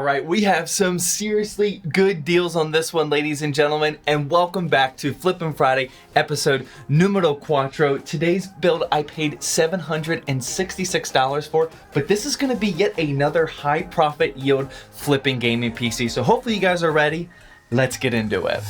right, we have some seriously good deals on this one, ladies and gentlemen, and welcome back to Flippin' Friday, episode numero cuatro. Today's build I paid $766 for, but this is going to be yet another high profit yield flipping gaming PC. So hopefully you guys are ready. Let's get into it.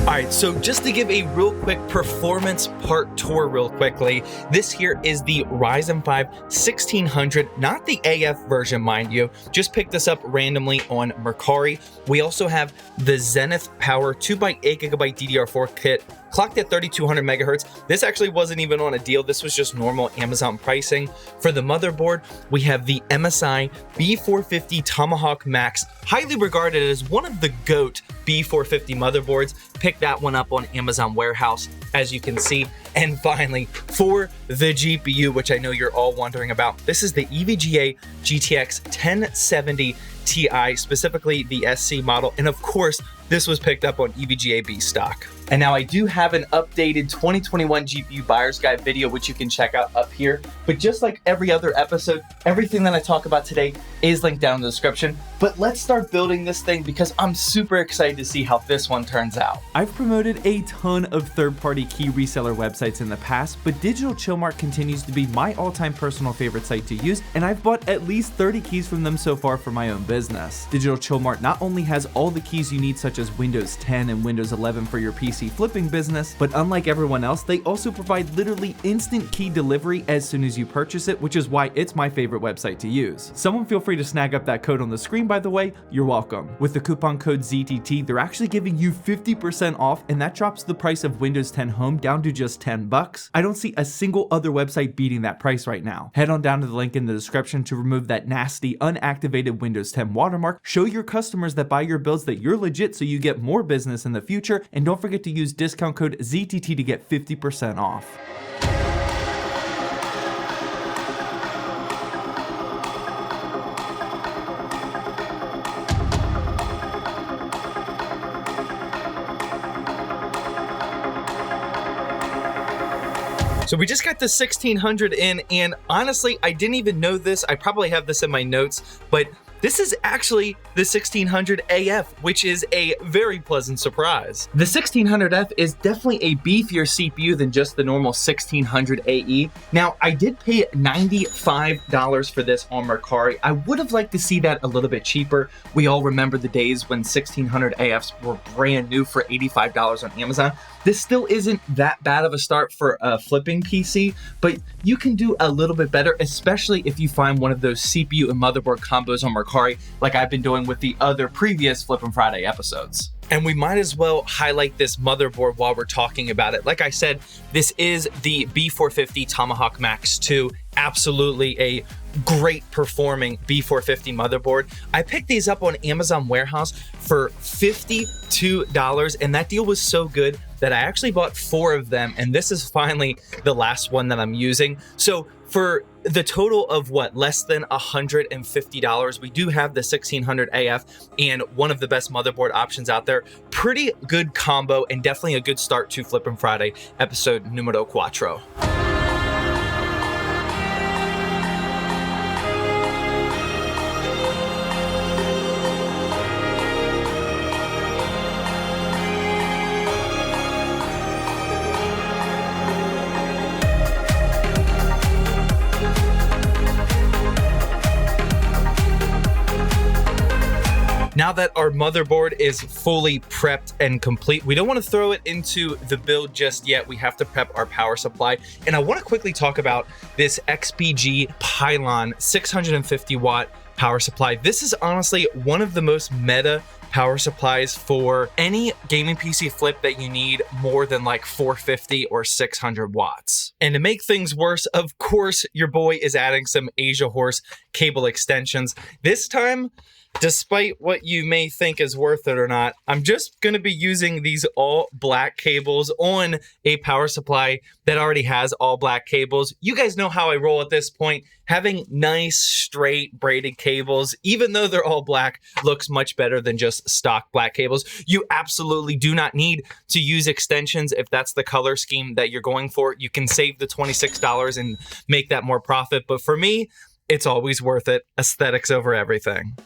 Alright, so just to give a real quick performance part tour real quickly, this here is the Ryzen 5 1600, not the AF version, mind you. Just picked this up randomly on Mercari. We also have the Zenith Power 2x8 GB DDR4 kit, clocked at 3200 megahertz. This actually wasn't even on a deal. This was just normal Amazon pricing. For the motherboard, we have the MSI B450 Tomahawk Max, highly regarded as one of the GOAT B450 motherboards. Pick that one up on Amazon Warehouse, as you can see. And finally, for the GPU, which I know you're all wondering about, this is the EVGA GTX 1070 Ti, specifically the SC model. And of course, this was picked up on EVGA B stock. And now I do have an updated 2021 GPU buyer's guide video, which you can check out up here. But just like every other episode, everything that I talk about today is linked down in the description. But let's start building this thing because I'm super excited to see how this one turns out. I've promoted a ton of third-party key reseller websites in the past, but Digital Chillmart continues to be my all-time personal favorite site to use, and I've bought at least 30 keys from them so far for my own business. Digital Chillmart not only has all the keys you need, such as Windows 10 and Windows 11 for your PC flipping business, but unlike everyone else, they also provide literally instant key delivery as soon as you purchase it, which is why it's my favorite website to use. Someone feel free to snag up that code on the screen, by the way, you're welcome. With the coupon code ZTT, they're actually giving you 50% off, and that drops the price of Windows 10 Home down to just $10. I don't see a single other website beating that price right now. Head on down to the link in the description to remove that nasty unactivated Windows 10 watermark. Show your customers that buy your builds that you're legit so you get more business in the future, and don't forget to use discount code ZTT to get 50% off. So we just got the 1600 in, and honestly, I didn't even know this. I probably have this in my notes, but this is actually the 1600 AF, which is a very pleasant surprise. The 1600F is definitely a beefier CPU than just the normal 1600 AE. Now, I did pay $95 for this on Mercari. I would have liked to see that a little bit cheaper. We all remember the days when 1600 AFs were brand new for $85 on Amazon. This still isn't that bad of a start for a flipping PC, but you can do a little bit better, especially if you find one of those CPU and motherboard combos on Mercari, like I've been doing with the other previous Flippin' Friday episodes. And we might as well highlight this motherboard while we're talking about it. Like I said, this is the B450 Tomahawk Max 2. Absolutely a great performing B450 motherboard. I picked these up on Amazon Warehouse for $52, and that deal was so good that I actually bought 4 of them, and this is finally the last one that I'm using. So for the total of what, less than $150, we do have the 1600 AF and one of the best motherboard options out there. Pretty good combo and definitely a good start to Flippin' Friday episode numero cuatro. Now that our motherboard is fully prepped and complete, we don't want to throw it into the build just yet. We have to prep our power supply. And I want to quickly talk about this XPG Pylon 650 watt power supply. This is honestly one of the most meta power supplies for any gaming PC flip that you need more than like 450 or 600 watts. And to make things worse, of course, your boy is adding some Asia Horse cable extensions. This time, despite what you may think is worth it or not, I'm just going to be using these all black cables on a power supply that already has all black cables. You guys know how I roll at this point. Having nice, straight, braided cables, even though they're all black, looks much better than just stock black cables. You absolutely do not need to use extensions if that's the color scheme that you're going for. You can save the $26 and make that more profit. But for me, it's always worth it. Aesthetics over everything.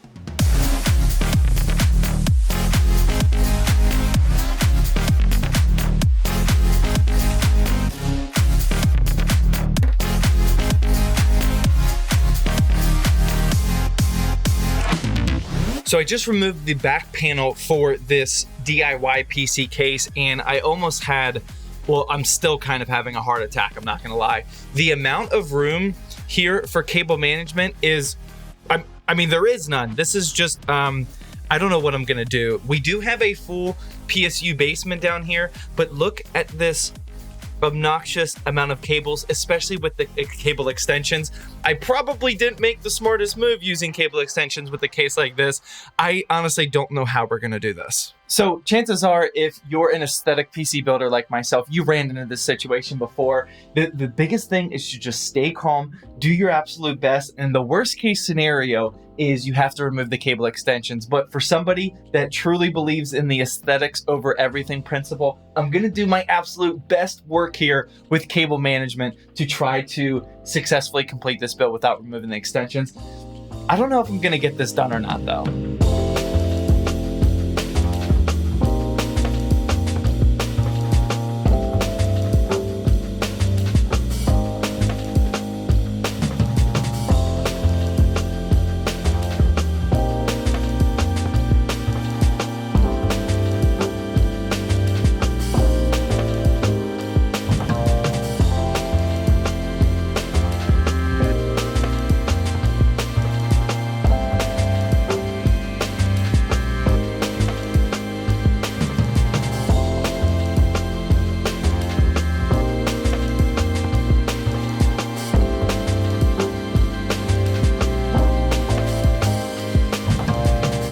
So I just removed the back panel for this DIYPC case, and I almost had, well, I'm still kind of having a heart attack, I'm not gonna lie. The amount of room here for cable management is, I mean, there is none. This is just, I don't know what I'm gonna do. We do have a full PSU basement down here, but look at this obnoxious amount of cables, especially with the cable extensions. I probably didn't make the smartest move using cable extensions with a case like this. I honestly don't know how we're gonna do this. So chances are, if you're an aesthetic PC builder like myself, you ran into this situation before. The biggest thing is to just stay calm, do your absolute best, and the worst case scenario is you have to remove the cable extensions. But for somebody that truly believes in the aesthetics over everything principle, I'm gonna do my absolute best work here with cable management to try to successfully complete this build without removing the extensions. I don't know if I'm gonna get this done or not though.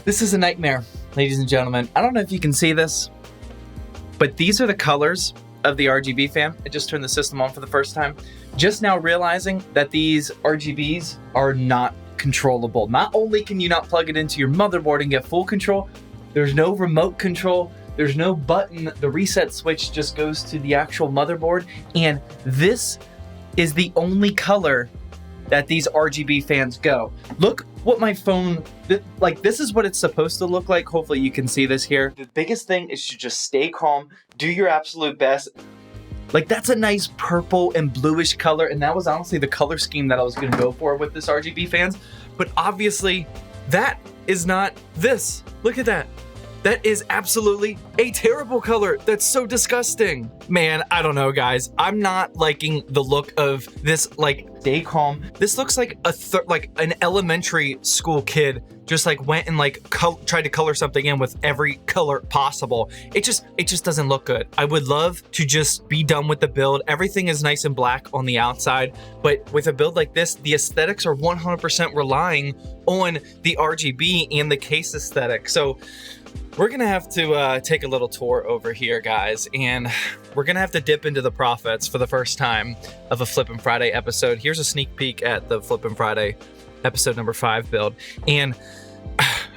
This is a nightmare, ladies and gentlemen. I don't know if you can see this, but these are the colors of the RGB fan. I just turned the system on for the first time. Just now realizing that these RGBs are not controllable. Not only can you not plug it into your motherboard and get full control, there's no remote control, there's no button. The reset switch just goes to the actual motherboard. And this is the only color that these RGB fans go. Look what my phone, like this is what it's supposed to look like. Hopefully you can see this here. The biggest thing is to just stay calm, do your absolute best. Like that's a nice purple and bluish color, and that was honestly the color scheme that I was gonna go for with this RGB fans. But obviously that is not this. Look at that. That is absolutely a terrible color. That's so disgusting. Man, I don't know, guys. I'm not liking the look of this, like, stay calm. This looks like like an elementary school kid just like went and like tried to color something in with every color possible. It just doesn't look good. I would love to just be done with the build. Everything is nice and black on the outside, but with a build like this, the aesthetics are 100% relying on the RGB and the case aesthetic. So we're gonna have to take a little tour over here, guys, and we're gonna have to dip into the profits for the first time of a Flippin' Friday episode. Here's a sneak peek at the Flippin' Friday episode number 5 build, and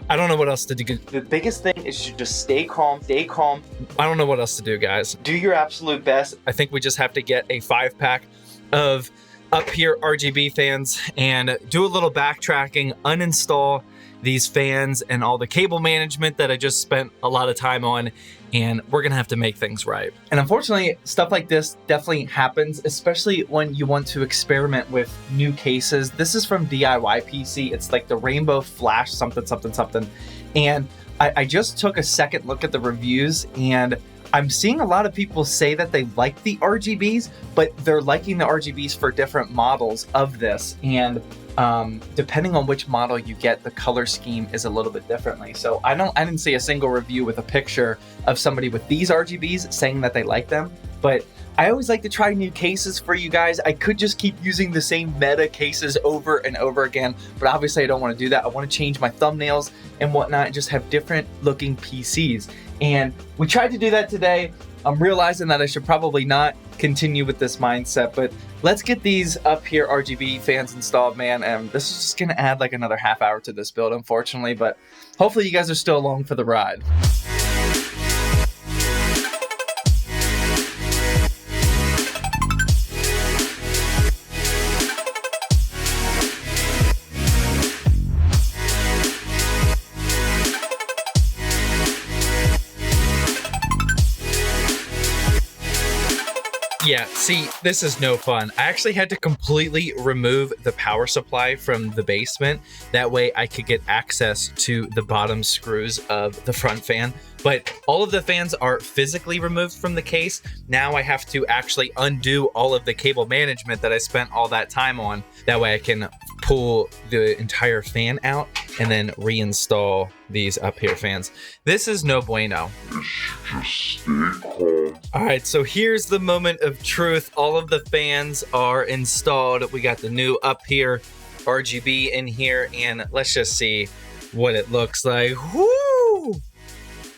I don't know what else to do. The biggest thing is to just stay calm, stay calm. I don't know what else to do, guys. Do your absolute best. I think we just have to get a 5-pack of up here RGB fans and do a little backtracking, uninstall these fans and all the cable management that I just spent a lot of time on, and we're gonna have to make things right. And unfortunately, stuff like this definitely happens, especially when you want to experiment with new cases. This is from DIYPC. It's like the Rainbow Flash something, something, something. And I just took a second look at the reviews, and I'm seeing a lot of people say that they like the RGBs, but they're liking the RGBs for different models of this. And depending on which model you get, the color scheme is a little bit differently. So I didn't see a single review with a picture of somebody with these RGBs saying that they like them, but I always like to try new cases for you guys. I could just keep using the same meta cases over and over again, but obviously I don't want to do that. I want to change my thumbnails and whatnot and just have different looking PCs. And we tried to do that today. I'm realizing that I should probably not continue with this mindset, but let's get these up here RGB fans installed, man. And this is just gonna add like another half hour to this build, unfortunately, but hopefully you guys are still along for the ride. Yeah, see, this is no fun. I actually had to completely remove the power supply from the basement. That way I could get access to the bottom screws of the front fan. But all of the fans are physically removed from the case. Now I have to actually undo all of the cable management that I spent all that time on. That way I can pull the entire fan out and then reinstall these up here fans. This is no bueno. All right, so here's the moment of truth. All of the fans are installed. We got the new up here RGB in here, and let's just see what it looks like. Woo!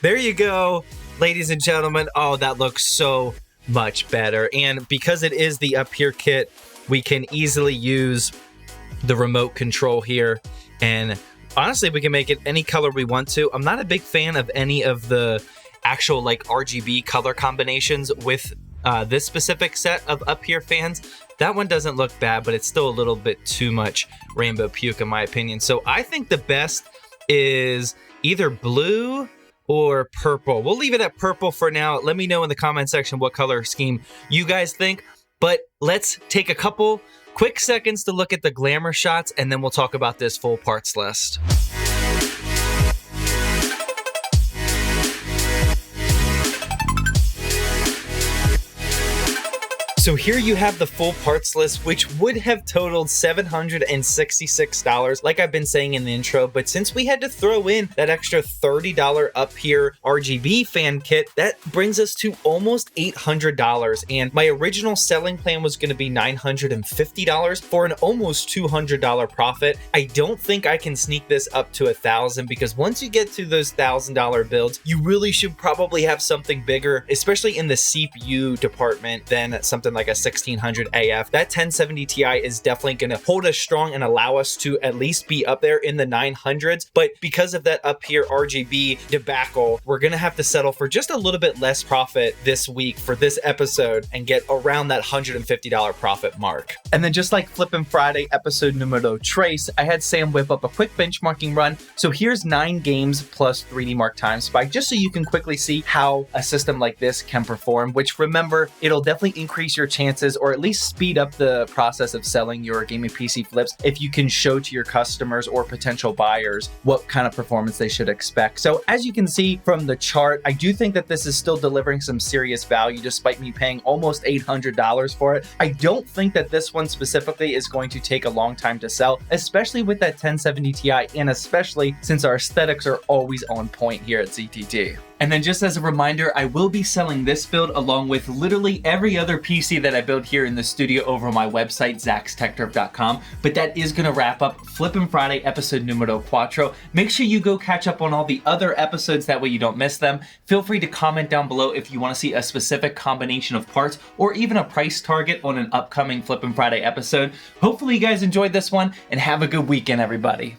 There you go, ladies and gentlemen. Oh, that looks so much better. And because it is the up here kit, we can easily use the remote control here, and honestly we can make it any color we want to. I'm not a big fan of any of the actual like RGB color combinations with this specific set of up here fans. That one doesn't look bad, but it's still a little bit too much rainbow puke in my opinion. So I think the best is either blue or purple. We'll leave it at purple for now. Let me know in the comment section what color scheme you guys think, but let's take a couple quick seconds to look at the glamour shots, and then we'll talk about this full parts list. So here you have the full parts list, which would have totaled $766, like I've been saying in the intro. But since we had to throw in that extra $30 up here RGB fan kit, that brings us to almost $800. And my original selling plan was going to be $950 for an almost $200 profit. I don't think I can sneak this up to $1,000, because once you get to those $1,000 builds, you really should probably have something bigger, especially in the CPU department, than something like a 1600 AF. That 1070 Ti is definitely going to hold us strong and allow us to at least be up there in the 900s. But because of that up here RGB debacle, we're going to have to settle for just a little bit less profit this week for this episode and get around that $150 profit mark. And then just like Flippin' Friday episode numero tres, I had Sam whip up a quick benchmarking run. So here's 9 games plus 3D Mark time spike, just so you can quickly see how a system like this can perform, which remember, it'll definitely increase your chances, or at least speed up the process of selling your gaming PC flips if you can show to your customers or potential buyers what kind of performance they should expect. So as you can see from the chart, I do think that this is still delivering some serious value despite me paying almost $800 for it. I don't think that this one specifically is going to take a long time to sell, especially with that 1070 Ti, and especially since our aesthetics are always on point here at ZTT. And then just as a reminder, I will be selling this build along with literally every other PC that I build here in the studio over on my website, zaxtechturf.com. But that is going to wrap up Flippin' Friday episode numero cuatro. Make sure you go catch up on all the other episodes, that way you don't miss them. Feel free to comment down below if you want to see a specific combination of parts or even a price target on an upcoming Flippin' Friday episode. Hopefully you guys enjoyed this one, and have a good weekend, everybody.